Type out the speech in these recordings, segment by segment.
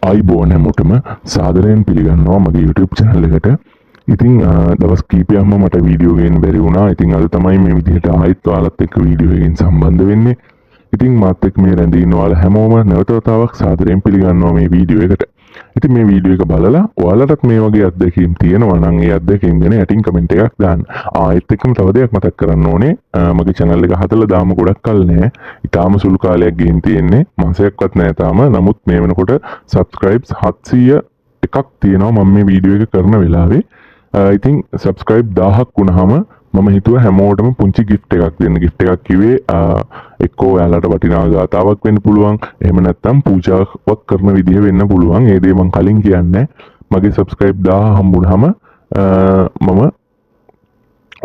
ආයිබෝන් හැමෝටම සාදරයෙන් පිළිගන්නවා මගේ YouTube channel එකට. ඉතින් දවස් කීපයක්ම මට වීඩියෝ ගේන්න බැරි වුණා. ඉතින් අද තමයි මේ විදිහට ආයෙත් ඔයාලත් එක්ක වීඩියෝ එකකින් සම්බන්ධ වෙන්නේ. ඉතින් මාත් එක්ක මේ රැඳී ඉන්න ඔයාලා හැමෝම නැවත වතාවක් සාදරයෙන් පිළිගන්නවා මේ වීඩියෝ එකට. ඉතින් මේ වීඩියෝ එක බලලා ඔයාලටත් මේ වගේ අත්දැකීම් තියෙනවා නම් ඒ අත්දැකීම් ගැන යටින් කමෙන්ට් එකක් දාන්න. ආයෙත් එක්කම තව දෙයක් මතක් කරන්න ඕනේ. මගේ channel එක හදලා දාම ගොඩක් කල් නෑ. ඊටාම සුළු කාලයක් ගෙන් තියෙන්නේ. මාසයක්වත් නෑ තාම. නමුත් මේ වෙනකොට subscribes 700 එකක් තියෙනවා මම මේ වීඩියෝ එක කරන වෙලාවේ. ඉතින් subscribe 1000ක් වුණාම මම හිතුවා හැමෝටම පුංචි gift එකක් දෙන්න. gift එකක් කිව්වේ එක්කෝ ඔයාලට වටිනා ගාතාවක් වෙන්න පුළුවන්. එහෙම නැත්නම් පූජාවක් කරන විදිහ වෙන්න පුළුවන්. ඒ දේ මම කලින් කියන්නේ. මගේ subscribe 1000 හම්බුනහම මම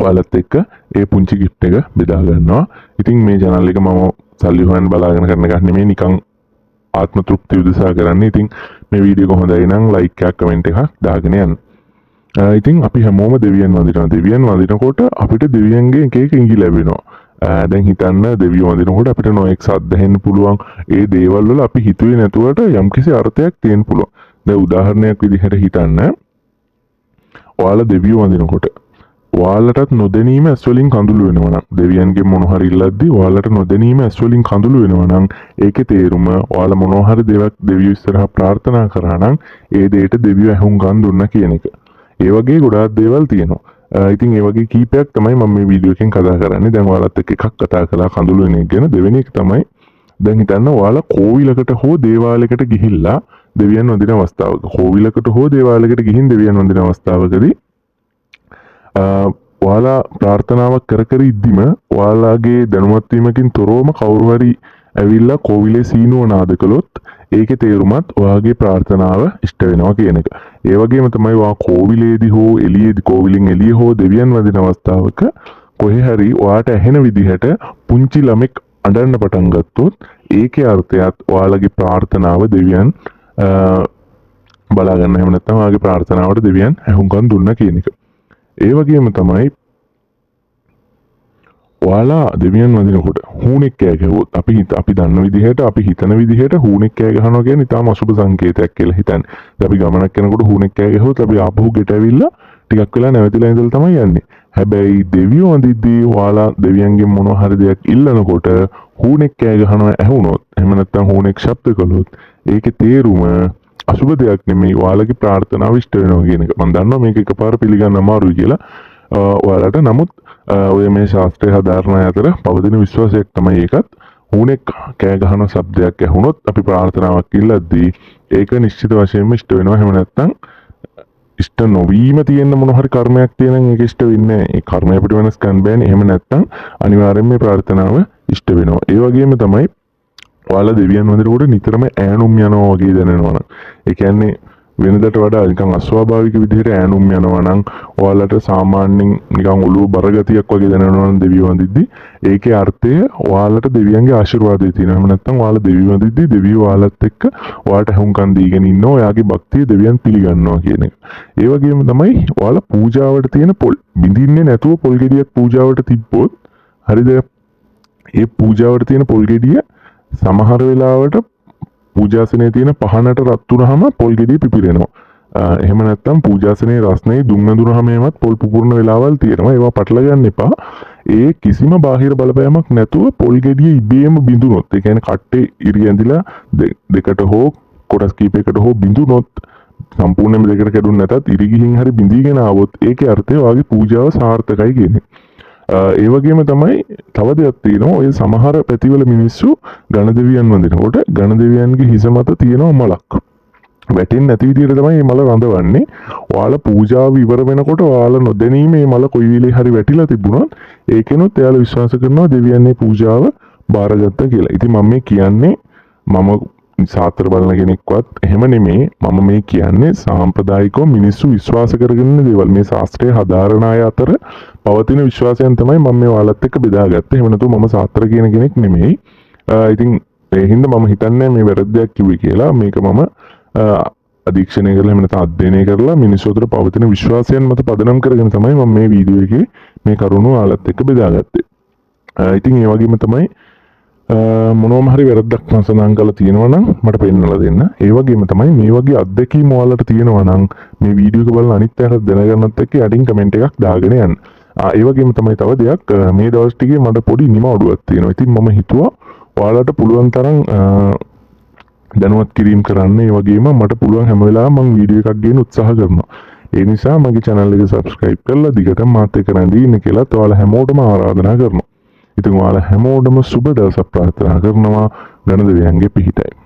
ඔයාලත් එක්ක ඒ පුංචි gift එක බෙදා ගන්නවා. ඉතින් මේ channel එක මම සල්ලි හොයන්න බලාගෙන කරන එකක් නෙමෙයි, නිකන් ආත්ම තෘප්තිය උදෙසා කරන්නේ. ඉතින් මේ වීඩියෝ එක හොඳයි නම් like එකක් comment එකක් දාගෙන යන්න. ඉතින් අපි හැමෝම දෙවියන් වඳිනවා. දෙවියන් වඳිනකොට අපිට දෙවියන්ගේ එක එක ඉඟි ලැබෙනවා. දැන් හිතන්න දෙවියෝ වඳිනකොට අපිට නොඑක් සද්ද හෙන්න පුළුවන්. ඒ දේවල් වල අපි හිතුවේ නැතුවට යම්කිසි අර්ථයක් තියෙන්න පුළුවන්. දැන් උදාහරණයක් විදිහට හිතන්න. ඔයාලා දෙවියෝ වඳිනකොට ඔයාලටත් නොදැනීම ඇස් වලින් කඳුළු වෙනවා නම්, දෙවියන්ගේ මොන හරි ඉල්ලද්දි ඔයාලට නොදැනීම ඇස් වලින් කඳුළු වෙනවා නම්, ඒකේ තේරුම ඔයාලා මොන හරි දෙයක් දෙවියෝ ඉස්සරහා ප්‍රාර්ථනා කරා නම් ඒ දෙයට දෙවියෝ ඇහුම්කන් දුන්නා කියන එක. ඒ වගේ ගොඩාක් දේවල් තියෙනවා. ඉතින් ඒ වගේ කීපයක් තමයි මම මේ වීඩියෝ එකෙන් කතා කරන්නේ. දැන් ඔයාලත් එක්ක එකක් කතා කළා කඳුළු වෙන එක ගැන. දෙවෙනි එක තමයි දැන් හිතන්න ඔයාලා කෝවිලකට හෝ දේවාලයකට ගිහිල්ලා දෙවියන් වඳින අවස්ථාවක, කෝවිලකට හෝ දේවාලයකට ගිහින් දෙවියන් වඳින අවස්ථාවකදී ඔයාලා ප්‍රාර්ථනාවක් කර කර ඉද්දිම ඔයාලාගේ දැනුවත් වීමකින් තොරවම කවුරු හරි ඇවිල්ලා කෝවිලේ සීනුව නාද කළොත් ඒකේ තේරුමත් ඔයාගේ ප්‍රාර්ථනාව ඉෂ්ට වෙනවා කියන එක. ඒ වගේම තමයි ඔයා කෝවිලේදී හෝ එළියේදී, කෝවිලෙන් එළිය හෝ දෙවියන් වඳින අවස්ථාවක කොහේ හරි ඔයාට ඇහෙන විදිහට පුංචි ළමෙක් අඬන්න පටන් ගත්තොත් ඒකේ අර්ථයත් ඔයාලගේ ප්‍රාර්ථනාව දෙවියන් බලා ගන්න. එහෙම නැත්නම් ඔයාගේ ප්‍රාර්ථනාවට දෙවියන් ඇහුම්කන් දුන්නා කියන එක. ඒ වගේම තමයි ඔයාලා දෙවියන් වඳිනකොට හුණෙක් කෑ ගැහුවොත් අපි දන්න විදිහට, අපි හිතන විදිහට හුණෙක් කෑ ගහනවා කියන්නේ ඊටාම අසුබ සංකේතයක් කියලා හිතන්නේ. අපි ගමනක් යනකොට හුණෙක් කෑ ගැහුවොත් අපි ආපහු ගෙට ඇවිල්ලා ටිකක් වෙලා නැවතිලා ඉඳලා තමයි යන්නේ. හැබැයි දෙවියෝ වඳිද්දී ඔයාලා දෙවියන්ගෙන් මොනවා හරි දෙයක් ඉල්ලනකොට හුණෙක් කෑ ගහනවා ඇහුනොත්, එහෙම නැත්නම් හුණෙක් ශබ්ද කළොත් ඒකේ තේරුම අසුබ දෙයක් නෙමෙයි, ඔයාලගේ ප්‍රාර්ථනාව ඉෂ්ට වෙනවා කියන එක. මම දන්නවා මේක එකපාර පිළිගන්න අමාරුයි කියලා ඔයාලට. නමුත් ඔය මේ ශාස්ත්‍රයේ හදාරණ අතර පවතින විශ්වාසයක් තමයි ඒකත්. හුණෙක් කෑ ගහන ශබ්දයක් ඇහුනොත් අපි ප්‍රාර්ථනාවක් ඉල්ලද්දී ඒක නිශ්චිත වශයෙන්ම ඉෂ්ට වෙනවා. එහෙම නැත්නම් ඉෂ්ට නොවීම තියෙන මොන හරි කර්මයක් තියෙනනම් ඒක ඉෂ්ට වෙන්නේ නැහැ. ඒ කර්මය අපිට වෙනස් කරන්න බෑනේ. එහෙම නැත්නම් අනිවාර්යයෙන්ම මේ ප්‍රාර්ථනාව ඉෂ්ට වෙනවා. ඒ වගේම තමයි ඔයාලා දෙවියන් වඳිනකොට නිතරම ඈනුම් යනවා වගේ දැනෙනවා නම්, ඒ කියන්නේ වෙනදට වඩා නිකන් අස්වාභාවික විදිහට ඈනුම් යනවා නම්, ඔයාලට සාමාන්‍යයෙන් නිකන් ඔළුව බර ගතියක් වගේ දැනෙනවා නම් දෙවියෝ වඳිද්දී ඒකේ අර්ථය ඔයාලට දෙවියන්ගේ ආශිර්වාදය තියෙනවා. එහෙම නැත්නම් ඔයාලා දෙවියෝ වඳිද්දී දෙවියෝ ඔයාලත් එක්ක ඔයාලට හුම්කන් දීගෙන ඉන්නවා. ඔයාගේ භක්තිය දෙවියන් පිළිගන්නවා කියන එක. ඒ වගේම තමයි ඔයාලා පූජාවට තියෙන පොල් බින්දින්නේ නැතුව පොල් ගෙඩියක් පූජාවට තිබ්බොත් හරිද? ඒ පූජාවට තියෙන පොල් ගෙඩිය සමහර වෙලාවට පූජාසනයේ තියෙන පහනට රත් වුනහම පොල් ගෙඩිය පිපිරෙනවා. එහෙම නැත්නම් පූජාසනයේ රස්නේ දුම් නැදුනහම එමත් පොල් පුපුරන වෙලාවල් තියෙනවා. ඒවා පටල ගන්න එපා. ඒ කිසිම බාහිර බලපෑමක් නැතුව පොල් ගෙඩිය ඉබේම බිඳුනොත්, ඒ කියන්නේ කට්ටේ ඉරි ඇඳිලා දෙකට හෝ කොටස් කීපයකට හෝ බිඳුනොත්, සම්පූර්ණයෙන්ම දෙකට කැඩුන්නේ නැතත් ඉරි ගිහින් හරි බිඳීගෙන ආවොත් ඒකේ අර්ථය ඔයාගේ පූජාව සාර්ථකයි කියන්නේ. ඒ වගේම තමයි තව දෙයක් තියෙනවා. ඔය සමහර පැතිවල මිනිස්සු ගණදෙවියන් වඳිනකොට ගණදෙවියන්ගේ හිස මත තියෙනවා මලක්. වැටෙන්නේ නැති විදිහට තමයි මේ මල රඳවන්නේ. ඔයාලා පූජාව ඉවර වෙනකොට ඔයාලා නොදැනීම මේ මල කොයි වෙලේ හරි වැටිලා තිබුණොත් ඒකෙනොත් එයාලා විශ්වාස කරනවා දෙවියන් මේ පූජාව බාරගත්තා කියලා. ඉතින් මම මේ කියන්නේ මම සාත්‍ර බලන කෙනෙක්වත් එහෙම නෙමෙයි. මම මේ කියන්නේ සාම්ප්‍රදායිකව මිනිස්සු විශ්වාස කරගෙන ඉන්න දේවල්. මේ ශාස්ත්‍රයේ හදාරණ අය අතර පවතින විශ්වාසයන් තමයි මම මේ ඔයාලත් එක්ක බෙදාගත්තේ. එහෙම නැතුව මම සාත්‍ර කියන කෙනෙක් නෙමෙයි. ඉතින් ඒ හින්දා මම හිතන්නේ මේ වැරද්දක් කිව්වේ කියලා. මේක මම අධීක්ෂණය කරලා එහෙම නැත්නම් අධ්‍යයනය කරලා මිනිස්සු අතර පවතින විශ්වාසයන් මත පදනම් කරගෙන තමයි මම මේ වීඩියෝ එකේ මේ කරුණු ඔයාලත් එක්ක බෙදාගත්තේ. ඉතින් ඒ වගේම තමයි මොනවම හරි වැරද්දක් මම සඳහන් කරලා තියෙනවා නම් මට පෙන්නලා දෙන්න. ඒ වගේම තමයි මේ වගේ අත්දැකීම් ඔයාලට තියෙනවා නම් මේ වීඩියෝ එක බලලා අනිත් අයට දැනගන්නත් එක්ක යටින් කමෙන්ට් එකක් දාගෙන යන්න. ඒ වගේම තමයි තව දෙයක් මේ දවස් ටිකේ මට පොඩි නිමවුඩුවක් තියෙනවා. ඉතින් මම හිතුවා ඔයාලට පුළුවන් තරම් දැනුවත් කිරීම කරන්න. ඒ වගේම මට පුළුවන් හැම වෙලාවෙම මම වීඩියෝ එකක් ගේන්න උත්සාහ කරනවා. ඒ නිසා මගේ channel එක subscribe කරලා දිගටම මාත් එක්ක රැඳී ඉන්න කියලා ඔයාලා හැමෝටම ආරාධනා කරනවා. ඉතින් ඔයාලා හැමෝටම සුබ දවසක් ප්‍රාර්ථනා කරනවා. ගණදෙවියන්ගේ පිහිටයි.